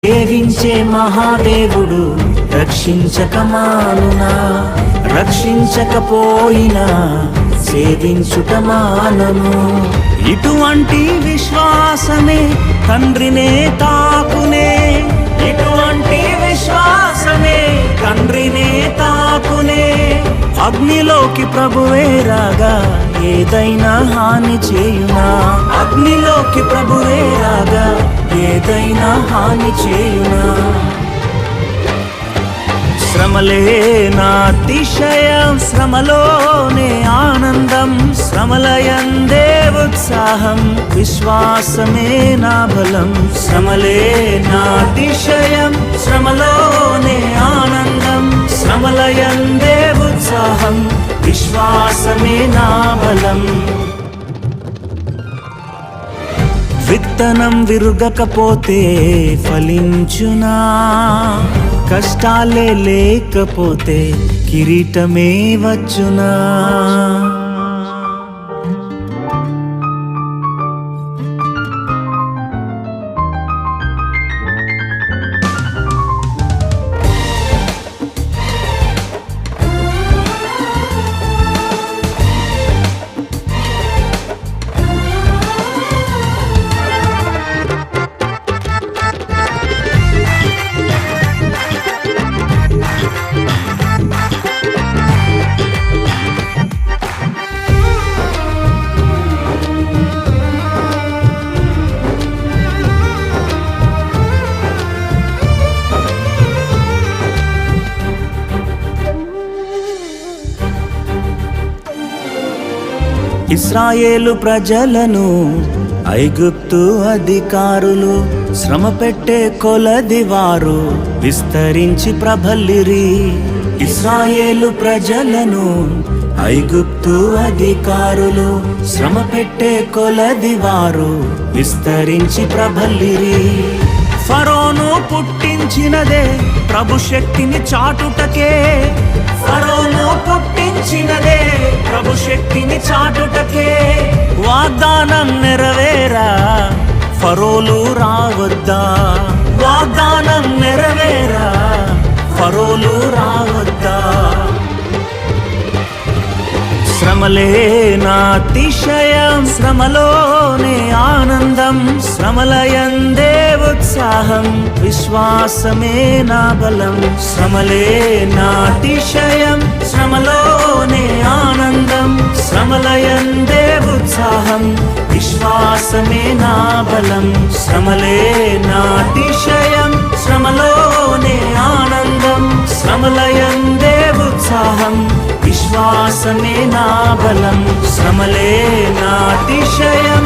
సేవించే మహాదేవుడు రక్షించక మానునా, రక్షించకపోయినా సేవించుట మానను. ఇటువంటి విశ్వాసమే తండ్రినే తాకునే, ఇటువంటి విశ్వాసమే తండ్రినే తాకునే. అగ్నిలోకి ప్రభువే రాగా ఏదైనా హాని చేయునా, అగ్నిలోకి ప్రభువే రాగా ఏదైనా హాని చేయునా. శ్రమలే నా అతిశయం, శ్రమలోనే ఆనందం, శ్రమలయందే ఉత్సాహం, విశ్వాసమే నా బలం. శ్రమలే నా అతిశయం, శ్రమలోనే ఆనందం, శ్రమలయందే ఉత్సాహం, విశ్వాసమే నా బలం. విత్తనం విరుగకపోతే ఫలించునా, కష్టాలే లేకపోతే కిరీటమే వచ్చునా. ఇశ్రాయేలు ప్రజలను ఐగుప్తు అధికారులు శ్రమ పెట్టే కొలది వారు విస్తరించి ప్రబలిరి. ఇశ్రాయేలు ప్రజలను ఐగుప్తు అధికారులు శ్రమ పెట్టే కొలది వారు విస్తరించి ప్రబలిరి. ఫరోను పుట్టించినదే ప్రభు శక్తిని చాటుటకే, ఫరోను పుట్టించినదే ప్రభు శక్తిని చాటుటకే. వాగ్దానం నెరవేరా ఫరోలు రావద్దా, వాగ్దానం నెరవేరా ఫరోలు రావద్దా. శ్రమలే నా అతిశయం, శ్రమలోనే ఆనందం, శ్రమలయందే ఉత్సాహం, విశ్వాసమే నా బలం. శ్రమలే నా అతిశయం, శ్రమలోనే ఆనందం, శ్రమలయందే ఉత్సాహం, విశ్వాసమే నా బలం. శ్రమలే నా అతిశయం, శ్రమలోనే ఆనందం, శ్రమలయందే ఉత్సాహం, విశ్వాసమే నా బలం. శ్రమలే నా అతిశయం,